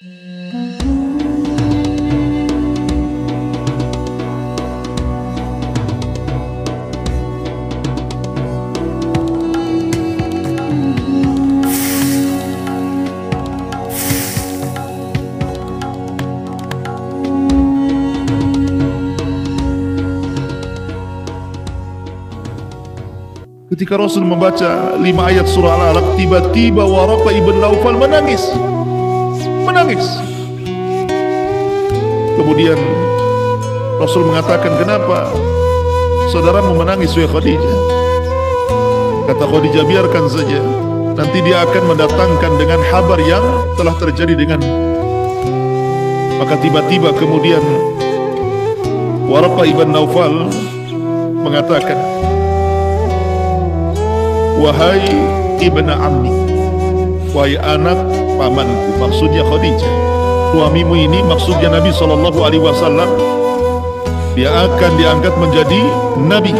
Ketika Rasul membaca 5 ayat surah Al-Alaq, tiba-tiba Waraqah ibn Naufal menangis. Kemudian Rasul mengatakan, kenapa saudaramu menangis wahai Khadijah? Kata Khadijah, biarkan saja, nanti dia akan mendatangkan dengan kabar yang telah terjadi dengan. Maka tiba-tiba kemudian Waraqah ibn Naufal mengatakan, wahai ibn ammi, wahai anak pamanku, maksudnya Khadijah, suamimu ini maksudnya Nabi SAW, dia akan diangkat menjadi Nabi.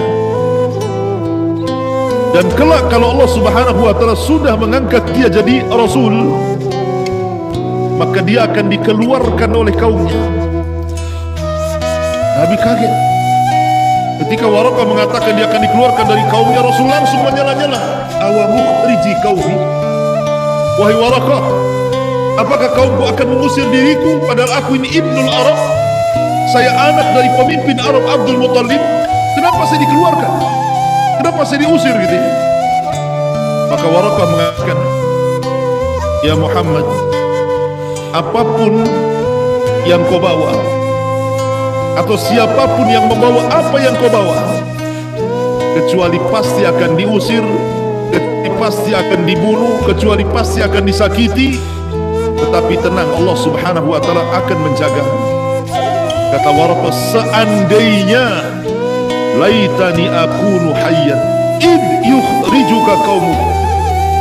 Dan kelak kalau Allah Subhanahu wa Ta'ala sudah mengangkat dia jadi Rasul, maka dia akan dikeluarkan oleh kaumnya. Nabi kaget ketika Waraqah mengatakan dia akan dikeluarkan dari kaumnya. Rasul langsung menyela-nyela, awa mukhriji qaumi, wahai Waraqah, apakah kaumku akan mengusir diriku padahal aku ini ibnul Arab, saya anak dari pemimpin Arab Abdul Muttalib, kenapa saya dikeluarkan, kenapa saya diusir gitu ya? Maka Waraqah mengatakan, ya Muhammad, apapun yang kau bawa atau siapapun yang membawa apa yang kau bawa, kecuali pasti akan diusir, kecuali pasti akan dibunuh, kecuali pasti akan disakiti. Tetapi tenang, Allah Subhanahu wa Ta'ala akan menjaga. Kata Waraqah, seandainya laitani akunu hayyan id yukhrijuka qaumuk,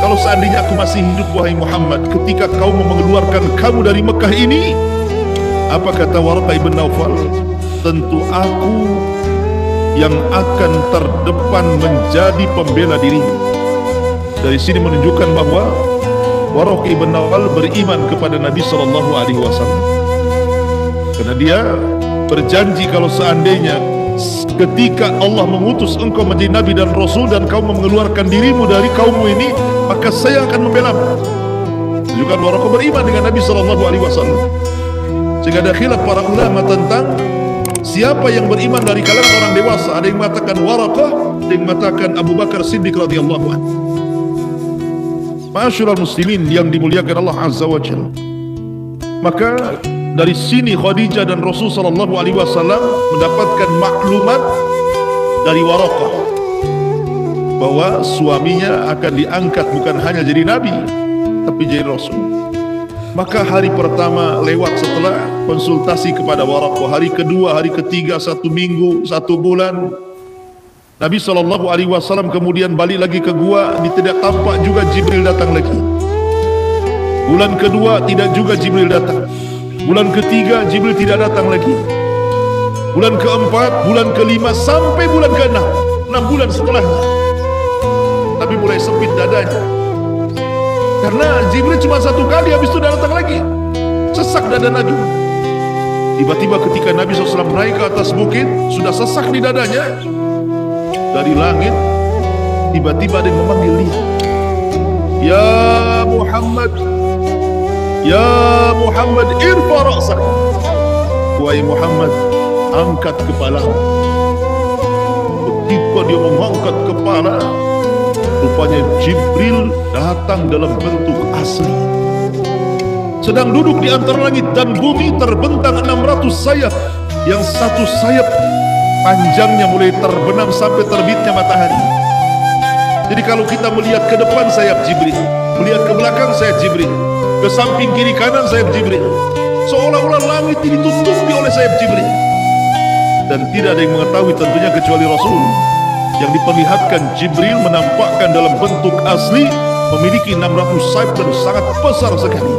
kalau seandainya aku masih hidup wahai Muhammad ketika kaum mengeluarkan kamu dari Mekah ini. Apa kata Waraqah ibn Naufal? Tentu aku yang akan terdepan menjadi pembela dirimu. Dari sini menunjukkan bahwa Waraqah ibn Naufal beriman kepada Nabi SAW, karena dia berjanji kalau seandainya ketika Allah mengutus engkau menjadi Nabi dan Rasul dan kau mengeluarkan dirimu dari kaummu ini, maka saya akan membelamu. Juga Waraqah beriman dengan Nabi SAW. Sehingga ada khilaf para ulama tentang siapa yang beriman dari kalangan orang dewasa. Ada yang mengatakan Waraqah, ada yang mengatakan Abu Bakar Siddiq radhiyallahu anhu. Ma'asyiral muslimin yang dimuliakan Allah Azza wa Jalla. Maka dari sini Khadijah dan Rasul sallallahu alaihi wasallam mendapatkan maklumat dari Waraqah bahwa suaminya akan diangkat bukan hanya jadi nabi tapi jadi rasul. Maka hari pertama lewat setelah konsultasi kepada Waraqah, hari kedua, hari ketiga, 1 minggu, 1 bulan, Nabi SAW kemudian balik lagi ke gua, tidak tampak juga Jibril datang lagi. Bulan kedua tidak juga Jibril datang. Bulan ketiga Jibril tidak datang lagi. Bulan keempat, bulan kelima, sampai bulan keenam, 6 bulan setelahnya Nabi mulai sempit dadanya, karena Jibril cuma 1 kali, habis itu datang lagi. Sesak dada Nabi. Tiba-tiba ketika Nabi SAW naik ke atas bukit, sudah sesak di dadanya. Dari langit tiba-tiba ada yang memanggil dia, ya Muhammad, ya Muhammad, irfa ra'sak, wahai Muhammad, angkat kepalamu. Ketika dia mengangkat kepala, rupanya Jibril datang dalam bentuk asli, sedang duduk di antara langit dan bumi, terbentang 600 sayap, yang 1 sayap panjangnya mulai terbenam sampai terbitnya matahari. Jadi kalau kita melihat ke depan sayap Jibril, melihat ke belakang sayap Jibril, ke samping kiri kanan sayap Jibril, seolah-olah langit ini ditutupi oleh sayap Jibril. Dan tidak ada yang mengetahui tentunya kecuali Rasul, yang diperlihatkan Jibril menampakkan dalam bentuk asli memiliki 600 sayap dan sangat besar sekali,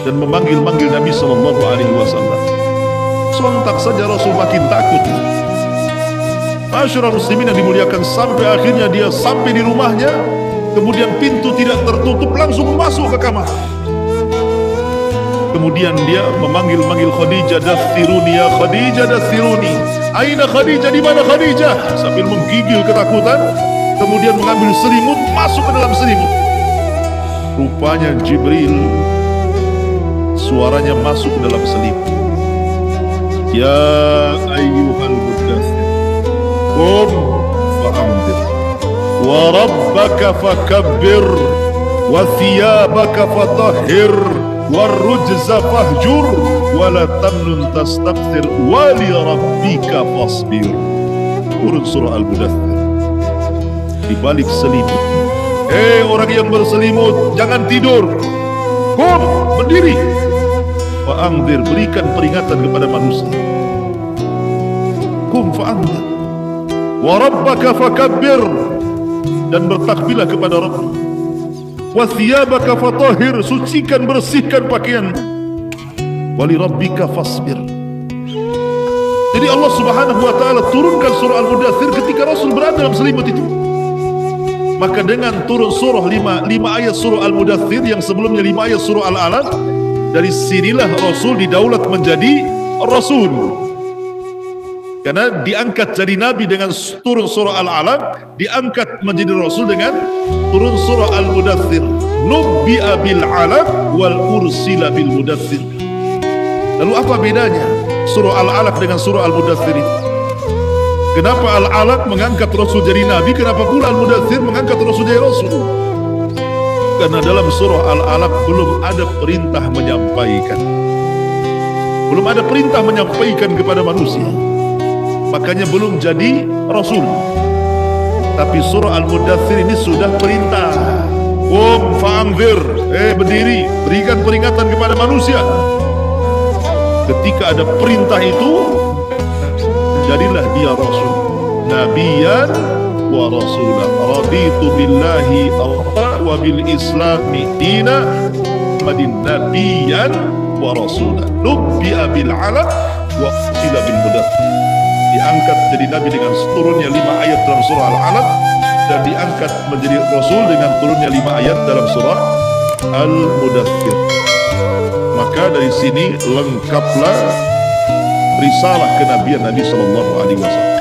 dan memanggil-manggil Nabi SAW. Sontak saja Rasul makin takut. Masyarakat muslimin yang dimuliakan, sampai akhirnya dia sampai di rumahnya, kemudian pintu tidak tertutup, langsung masuk ke kamar. Kemudian dia memanggil-manggil Khadijah, dathiruni ya Khadijah, dathiruni. Aina Khadijah, di mana Khadijah? Sambil menggigil ketakutan, kemudian mengambil selimut, masuk ke dalam selimut. Rupanya Jibril, suaranya masuk ke dalam selimut. Ya ayyuhal muddaththir, qum fa'anzir, wa rabbaka fakabbir, wa thiyabaka fatahhir, warrujza fahjur, wala tamnun tastakthir, wali rabbika fasbir. Turun surah Al-Mudaththir. Di balik selimut, orang yang berselimut, jangan tidur. Qum, berdiri. Fa'anzir, berikan peringatan kepada manusia. Qum fa'anzir, wa rabbaka fakabbir, dan bertakbirlah kepada Rabb. Wa thiyabaka fatahhir, sucikan, bersihkan pakaian. Wali rabbika fasbir. Jadi Allah Subhanahu wa taala turunkan surah Al-Mudaththir ketika Rasul berada dalam selimut itu. Maka dengan turun surah 5 ayat surah Al-Mudaththir yang sebelumnya 5 ayat surah Al-Alaq, dari sinilah Rasul didaulat menjadi Rasul. Karena diangkat jadi Nabi dengan turun surah Al-Alaq, diangkat menjadi Rasul dengan turun surah Al-Mudaththir. Nubbi'a bil alaq wal ursila bil mudaththir. Lalu apa bedanya surah Al-Alaq dengan surah Al-Mudaththir itu? Kenapa Al-Alaq mengangkat Rasul jadi Nabi, kenapa pula Al-Mudaththir mengangkat Rasul jadi Rasul? Karena dalam surah Al-Alaq belum ada perintah menyampaikan, belum ada perintah menyampaikan kepada manusia, makanya belum jadi Rasul. Tapi surah Al-Mudaththir ini sudah perintah. Qum fa'anzir, berdiri, berikan peringatan kepada manusia. Ketika ada perintah itu, jadilah dia Rasul. Nabiyan wa rasulah. Raditu billahi Allah wa bil islami dina, madin nabiyan wa rasulah. Nubbi'a bil alaq wa ursila bil mudaththir. Diangkat jadi Nabi dengan turunnya 5 ayat dalam surah Al-Alaq, dan diangkat menjadi Rasul dengan turunnya 5 ayat dalam surah Al-Mudaththir. Maka dari sini lengkaplah risalah kenabian Nabi SAW.